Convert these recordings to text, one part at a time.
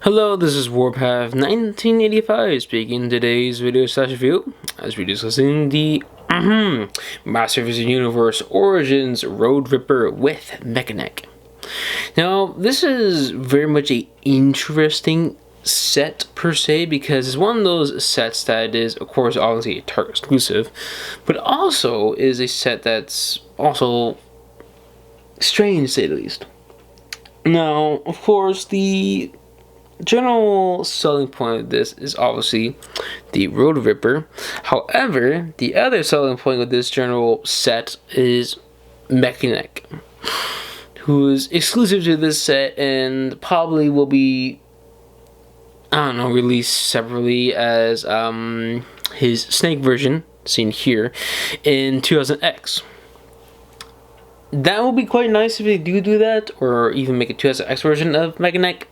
Hello, this is Warpath 1985 speaking in today's video review as we're discussing the Masters of the Universe Origins Road Ripper with Mekaneck. Now, this is very much a interesting set per se because it's one of those sets that is, of course, obviously a Target exclusive, but also is a set that's also strange to say the least. Now, of course, the general selling point of this is obviously the Road Ripper. However, the other selling point of this general set is Mekaneck, who is exclusive to this set and probably will be, released separately as his Snake version, seen here, in 2000X. That would be quite nice if they do that, or even make a 2000X version of Mekaneck.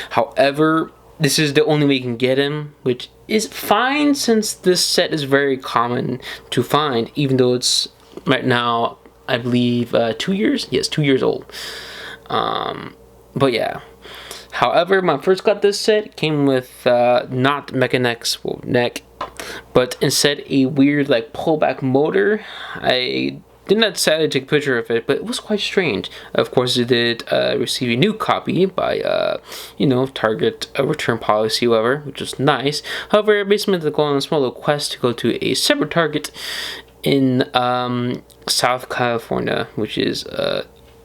However, this is the only way you can get him, which is fine since this set is very common to find, even though it's right now, I believe, 2 years? Yes, 2 years old. But yeah. However, when I first got this set, it came with not Mekaneck's neck, but instead a weird pullback motor. I did not sadly take a picture of it, but it was quite strange. Of course, it did receive a new copy by, Target return policy, however, which was nice. However, basically had to go on a small little quest to go to a separate Target in South California, which is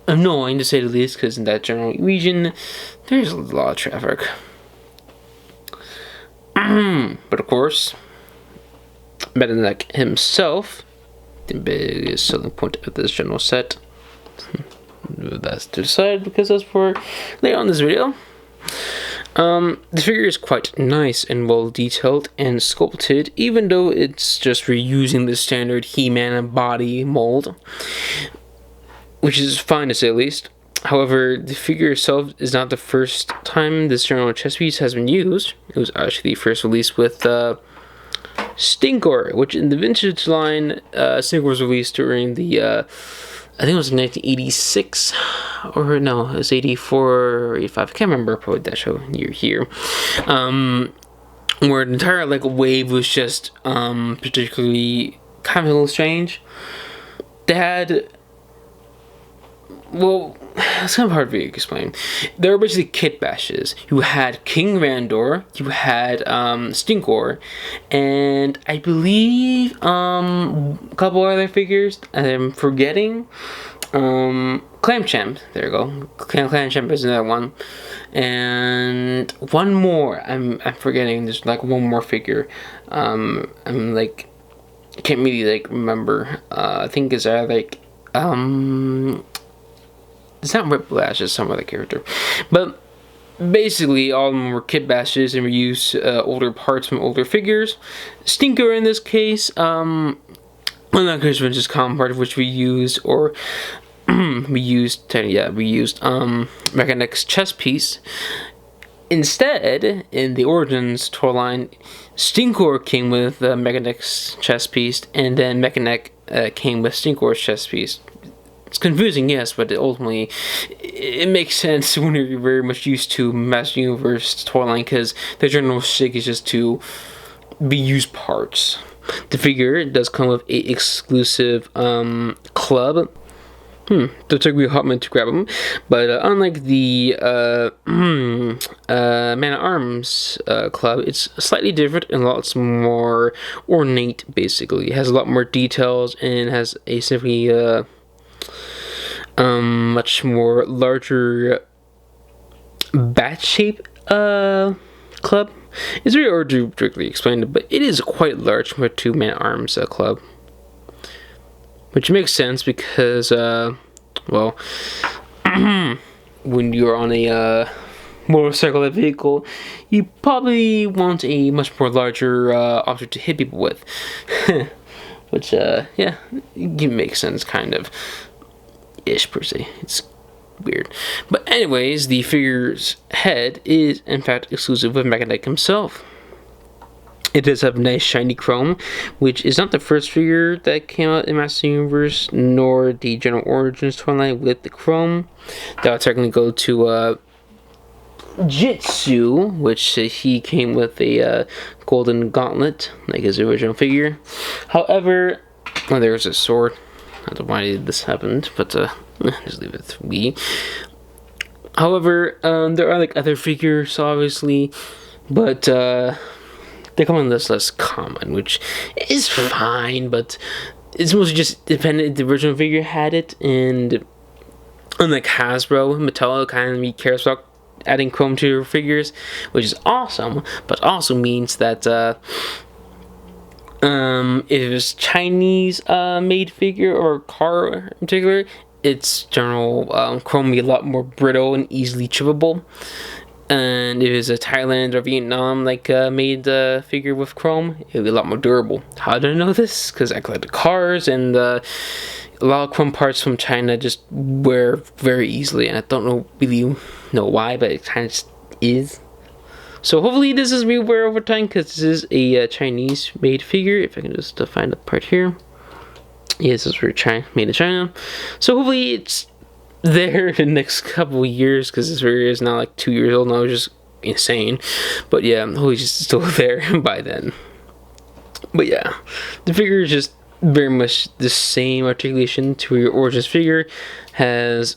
annoying to say the least, because in that general region, there's a lot of traffic. But of course, Mekaneck himself, the biggest selling point of this general set. That's to decide because that's for later on this video. The figure is quite nice and well detailed and sculpted, even though it's just reusing the standard He-Man body mold, which is fine to say the least. However, the figure itself is not the first time this general chest piece has been used. It was actually first released with Stinkor, which in the vintage line, Stinkor was released during the, I think it was 1986, or no, it was 84 or 85, I can't remember probably that show year here, where the entire wave was just particularly kind of a little strange. They had, well, it's kind of hard for you to explain. There were basically kit bashes. You had King Randor, you had Stinkor, and I believe a couple other figures I'm forgetting. Clamchamp, there you go. Clamchamp is another one, and one more. I'm forgetting. There's one more figure. I'm can't really remember. I think it's it's not Whiplash, it's some other character. But basically, all of them were kit bashes and reused older parts from older figures. Stinker in this case, well, not because it's just common part of which we used, or we used Mekaneck's chest piece. Instead, in the Origins toy line, Stinkor came with Mekaneck's chest piece, and then Mekaneck came with Stinkor's chest piece. It's confusing, yes, but ultimately it makes sense when you're very much used to Master Universe toy line, because the general shtick is just to be used parts. The figure does come with a exclusive club. That took me a hot minute to grab them, but unlike the Man-at-Arms club, it's slightly different and lots more ornate. Basically, it has a lot more details and has a simply much more larger bat shape club. It's very hard to directly explain it, but it is quite large compared to Man-at-Arms club, which makes sense because well, when you're on a motorcycle vehicle, you probably want a much more larger object to hit people with. Which yeah, it makes sense, kind of ish per se. It's weird, but anyways, the figure's head is in fact exclusive with Mekaneck himself. It does have nice shiny chrome, which is not the first figure that came out in Master Universe, nor the General Origins toy line with the chrome. That would technically go to Jitsu, which he came with a golden gauntlet, like his original figure. However, well, there's a sword. I don't know why this happened, but just leave it to me. However, there are like other figures, obviously, but they come on this less common, which is fine, but it's mostly just dependent if the original figure had it, and unlike Hasbro, Mattel kind of cares about adding chrome to your figures, which is awesome, but also means that if it's Chinese made figure or car in particular, its general chrome will be a lot more brittle and easily chippable. And if it's a Thailand or Vietnam made figure with chrome, it'll be a lot more durable. How do I know this? Because I collect the cars, and a lot of chrome parts from China just wear very easily, and I don't really know why, but it kind of just is. So hopefully this is rewear over time, because this is a Chinese made figure. If I can just find the part here. Yes, this was made in China. So hopefully it's there in the next couple of years, because this figure is now like 2 years old now, which is insane. But yeah, hopefully it's still there by then. But yeah, the figure is just very much the same articulation to your Origins figure. Has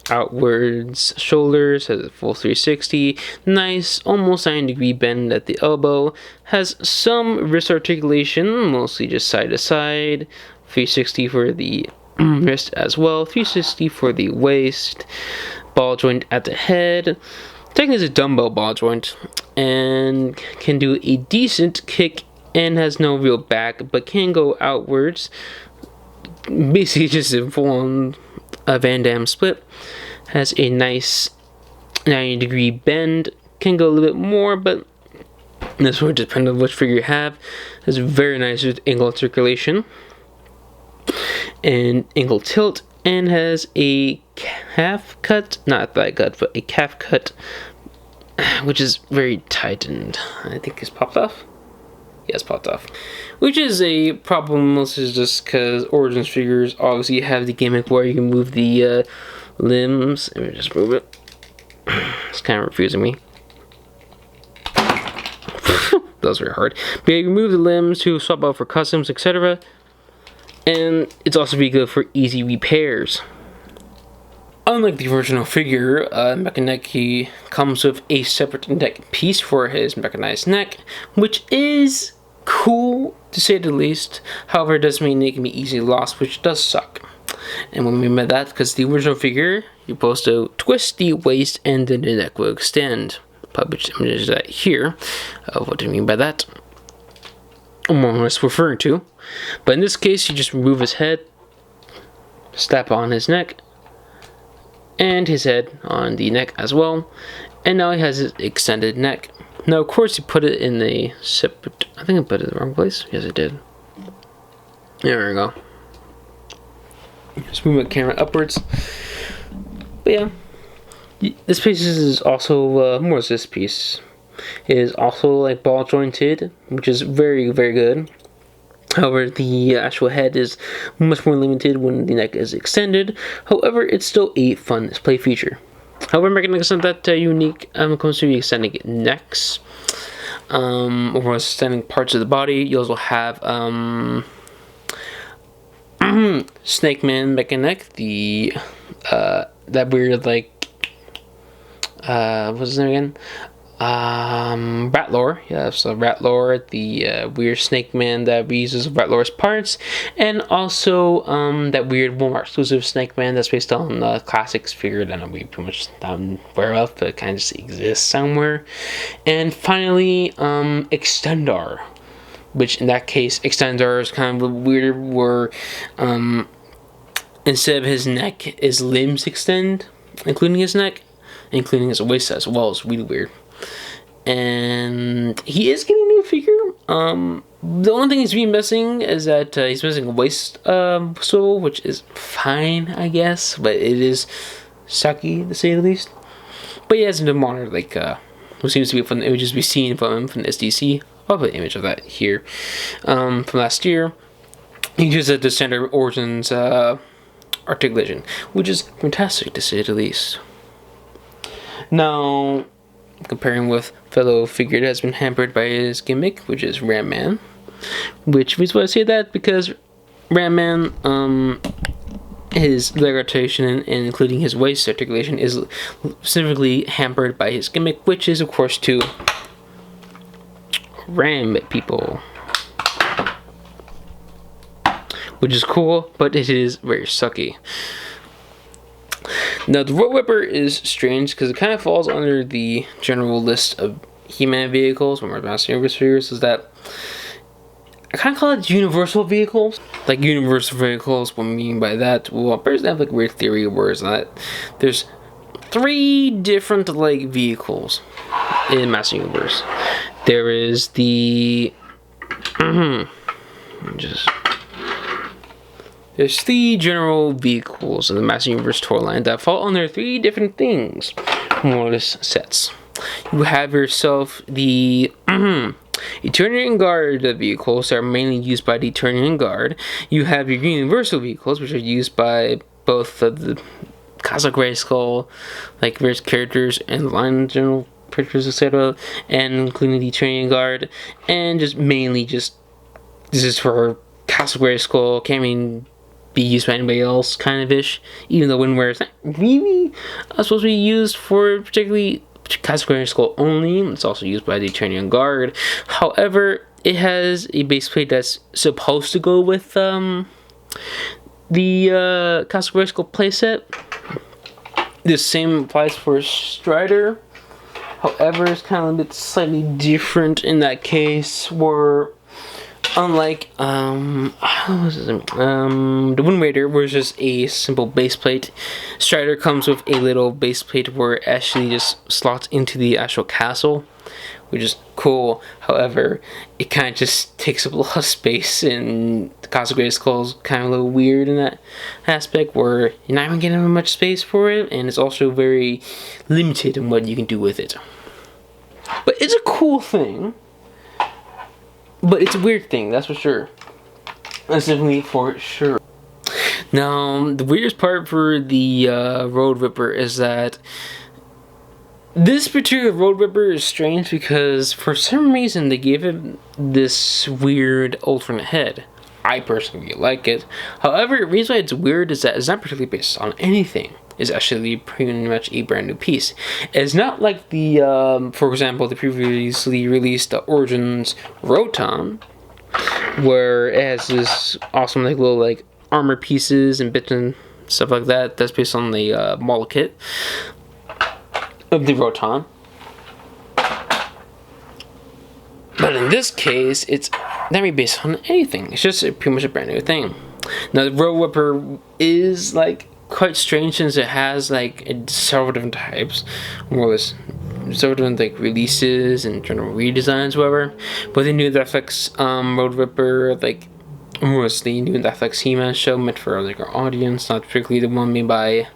outwards shoulders, has a full 360, nice almost 90-degree bend at the elbow, has some wrist articulation, mostly just side to side, 360 for the wrist as well, 360 for the waist, ball joint at the head. Technically it's a dumbbell ball joint, and can do a decent kick, and has no real back, but can go outwards. Basically just a full-on Van Damme split. Has a nice 90-degree bend, can go a little bit more, but this would depend on which figure you have. Has a very nice angle articulation and angle tilt, and has a calf cut, not thigh cut, but a calf cut, which is very tight, and I think it's popped off. Yes, popped off. Which is a problem, mostly just because Origins figures obviously have the gimmick where you can move the limbs. Let me just move it. It's kind of confusing me. That was very hard. But you can move the limbs to swap out for customs, etc. And it's also be good for easy repairs. Unlike the original figure, Mekaneck, he comes with a separate neck piece for his mechanized neck, which is cool to say the least. However, it does mean it can be easily lost, which does suck. And what I mean by that, because the original figure, you're supposed to twist the waist and then the neck will extend. Published images that here. What do you mean by that? More or less referring to. But in this case, you just remove his head, slap on his neck, and his head on the neck as well. And now he has his extended neck. Now, of course, you put it in a separate... I think I put it in the wrong place. Yes, I did. There we go. Just move my camera upwards. But yeah. This piece is also... more this piece. It is also like ball jointed, which is very, very good. However, the actual head is much more limited when the neck is extended. However, it's still a fun display feature. However, Mekaneck is not that unique when it comes to extending necks or extending parts of the body. You also have Snake Man Mekaneck, the that weird what's his name again? Ratlore, yeah, so Ratlore, the weird snake man that reuses Ratlore's parts, and also that weird Walmart exclusive snake man that's based on classics figure that we pretty much aware of, but it kind of just exists somewhere. And finally, Extendar, which in that case, Extendar is kind of weird, where instead of his neck, his limbs extend, including his neck, including his waist as well. It's really weird. And he is getting a new figure. The only thing he's been missing is that he's missing a waist swivel, which is fine, I guess, but it is sucky to say the least. But he has a monitor, what seems to be from the images we've seen from him from the SDC. I'll put an image of that here from last year. He uses the standard Origins articulation, which is fantastic to say the least. Now, comparing with fellow figure that has been hampered by his gimmick, which is Ram Man. Which reason why I say that? Because Ram Man, his leg rotation and including his waist articulation is specifically hampered by his gimmick, which is of course to ram people. Which is cool, but it is very sucky. Now, the Road Whipper is strange because it kind of falls under the general list of He-Man vehicles when we're Master Universe figures. Is that I kind of call it universal vehicles. Like universal vehicles, what I mean by that, well, personally I have like a weird theory where it's that there's 3 different like vehicles in Master Universe. There is the there's 3 general vehicles in the Master Universe toy line that fall under 3 different things, more or less sets. You have yourself the Eternian Guard vehicles that are mainly used by the Eternian Guard. You have your Universal vehicles, which are used by both the Cosmic Grayskull, like various characters and the line general characters, etc., and including the Eternian Guard, and just mainly just this is for Cosmic Grayskull, can't even be used by anybody else, kind of ish. Even though Windwear is not really supposed to be used for particularly Cosmic Grayskull only. It's also used by the Eternian Guard. However, it has a base plate that's supposed to go with the Cosmic Grayskull playset. The same applies for Strider. However, it's kind of a bit slightly different in that case, where unlike the Wind Raider, where it's just a simple base plate, Strider comes with a little base plate where it actually just slots into the actual castle, which is cool. However, it kind of just takes up a lot of space, and the Cosmic Grayskull is kind of a little weird in that aspect, where you're not even getting much space for it, and it's also very limited in what you can do with it. But it's a cool thing. But it's a weird thing, that's for sure. That's definitely for sure. Now, the weirdest part for the Road Ripper is that this particular Road Ripper is strange because for some reason they gave him this weird alternate head. I personally like it. However, the reason why it's weird is that it's not particularly based on anything. It's actually pretty much a brand new piece. It's not like the, for example, the previously released Origins Rotom, where it has this awesome like little like armor pieces and bits and stuff like that. That's based on the model kit of the Rotom. But in this case, it's not really based on anything. It's just pretty much a brand new thing. Now, the Road Whipper is like quite strange since it has like several different types, more or less several different like releases and general redesigns, whatever. But the new Netflix Road Whipper, like mostly new Netflix He-Man show meant for like our audience, not particularly the one made by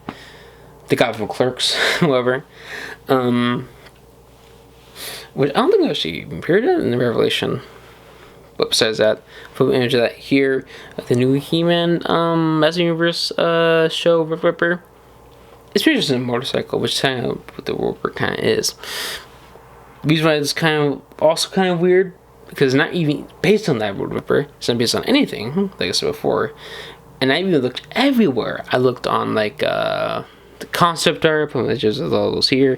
the guy from Clerks, whoever. Which I don't think I actually even appeared in the Revelation. But besides that, put an image of that here. The new He-Man Master Universe show, Road Ripper. It's pretty just a motorcycle, which is kind of what the Road Ripper kind of is. The reason why it's also kind of weird, because it's not even based on that Road Ripper. It's not based on anything, like I said before. And I even looked everywhere. I looked on like the concept art, images of all those here,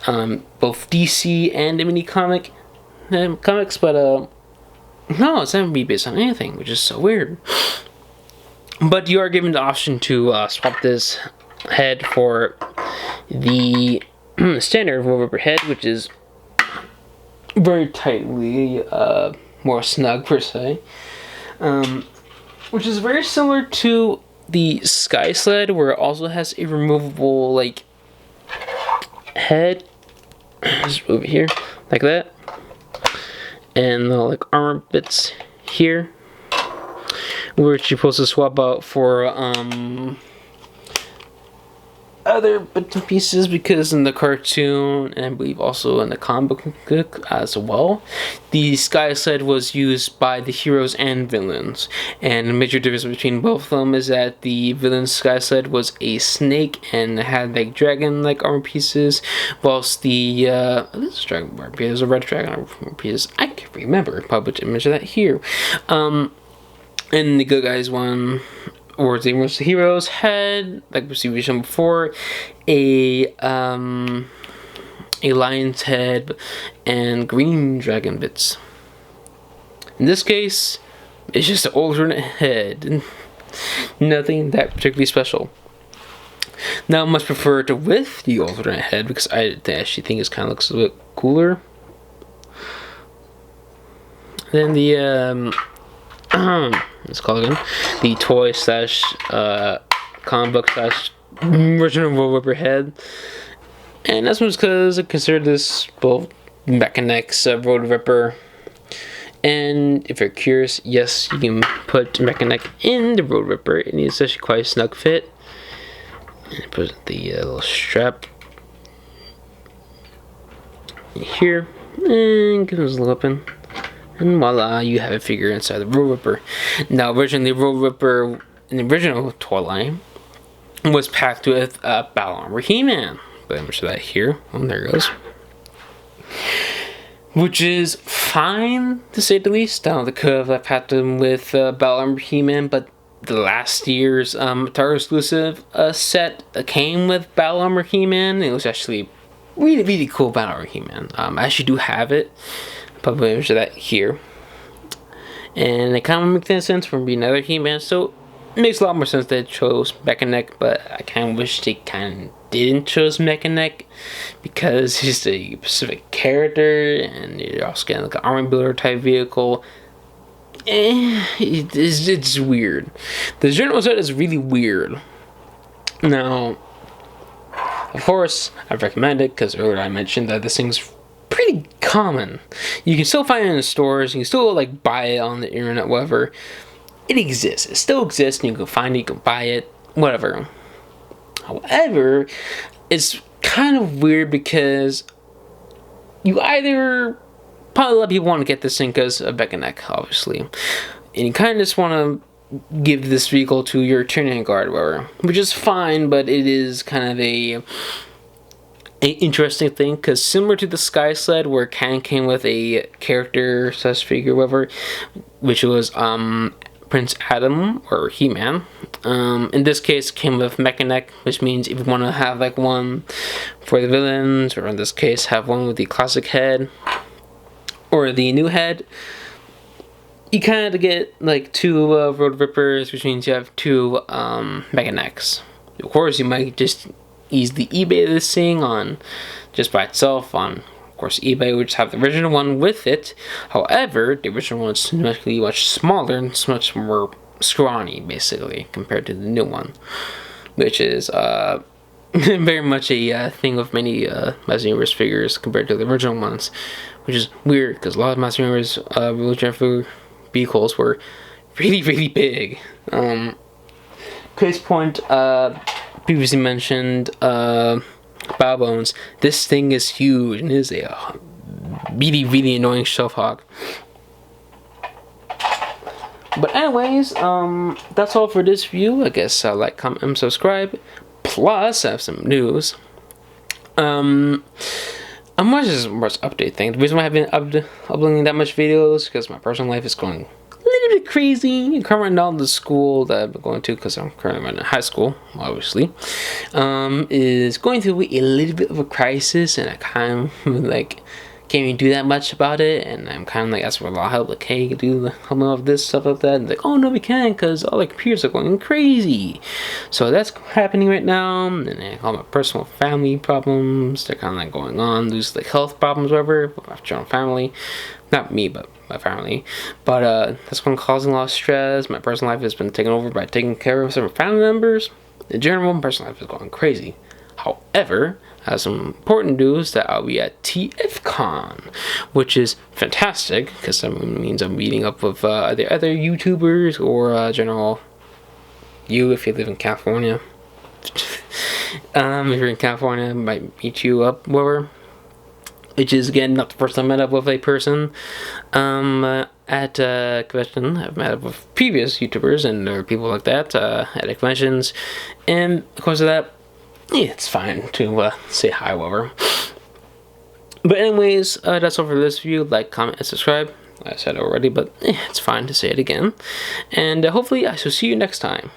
both DC and the mini comics, but no, it's not be based on anything, which is so weird. But you are given the option to swap this head for the standard Road Ripper head, which is very tightly more snug per se, which is very similar to the Sky Sled, where it also has a removable like head, just over here like that, and the like armor bits here, which you're supposed to swap out for other bits and pieces, because in the cartoon, and I believe also in the comic book as well, the sky sled was used by the heroes and villains. And the major difference between both of them is that the villain's sky sled was a snake and had like dragon-like armor pieces, whilst the this is dragon armor pieces, a red dragon armor pieces. I can't remember. Probably image of that here. And the good guys one, or the most heroes had, like we mentioned before, a lion's head and green dragon bits. In this case, it's just an alternate head. Nothing that particularly special. Now, I much prefer it with the alternate head because I actually think it kind of looks a bit cooler than the let's call it again, the toy slash comic book slash original Road Ripper head. And that's just because I consider this both Mekaneck's Road Ripper. And if you're curious, yes, you can put Mekaneck in the Road Ripper, and it's actually quite a snug fit. And put the little strap here, and give us a little open. And voila, you have a figure inside the Road Ripper. Now, originally, Road Ripper in the original toy line was packed with Battle Armor He-Man. But I'm going to show that here. Oh, there it goes. Which is fine, to say the least. Down the curve, I've packed them with Battle Armor He-Man, but the last year's Atari exclusive set came with Battle Armor He-Man. It was actually really, really cool Battle Armor He-Man. I actually do have it. Probably image of that here, and it kind of makes sense from being another He-Man, so it makes a lot more sense that it chose Mekaneck. But I kind of wish they kind of didn't choose Mekaneck, because he's a specific character, and you're also getting like an army builder type vehicle. It's weird. The general set is really weird. Now, of course, I recommend it because earlier I mentioned that this thing's pretty common. You can still find it in the stores. You can still like buy it on the internet, whatever. It exists. It still exists. And you can find it. You can buy it. Whatever. However, it's kind of weird because you either probably a lot of people want to get this thing because of Mekaneck, obviously, and you kind of just want to give this vehicle to your training guard, whatever, which is fine. But it is kind of a interesting thing, because similar to the Sky Sled, where it kind of came with a character slash figure, whatever, which was Prince Adam or He-Man. In this case, it came with Mekaneck, which means if you want to have like one for the villains, or in this case, have one with the classic head or the new head, you kind of get like two Road Rippers, which means you have two Mekanecks. Of course, you might just easily eBay this thing on just by itself on, of course, eBay, which have the original one with it. However, the original one is much smaller and it's much more scrawny, basically, compared to the new one, which is very much a thing of many Master Universe figures compared to the original ones, which is weird because a lot of Master Universe wheelchair vehicles were really, really big. Case point, previously mentioned Bow Bones. This thing is huge and is a really, really annoying shelf hog. But anyways, that's all for this view. I guess like, comment, and subscribe. Plus, I have some news. I'm watching this update thing. The reason why I haven't been uploading that much videos is because my personal life is going a little bit crazy. I'm currently not the school that I've been going to, because I'm currently in high school, obviously, is going through a little bit of a crisis, and I kind of like can't even do that much about it, and I'm kind of like asking for a lot of help, like, hey, you can help me with this, stuff like that, and like, oh no, we can't, because all the computers are going crazy. So that's happening right now, and then all my personal family problems, they're kind of like going on, there's like health problems, whatever, with my general family, not me, but my family, but that's been causing a lot of stress. My personal life has been taken over by taking care of some family members. In general, my personal life is going crazy. However, I have some important news that I'll be at TFCon, which is fantastic, because that means I'm meeting up with either other YouTubers or general you if you live in California. If you're in California, I might meet you up, wherever. Which is, again, not the first time I met up with a person at a convention. I've met up with previous YouTubers and or people like that at conventions. And because of that, yeah, it's fine to say hi, whatever. But anyways, that's all for this video. Like, comment, and subscribe. I said it already, but it's fine to say it again. And hopefully I shall see you next time.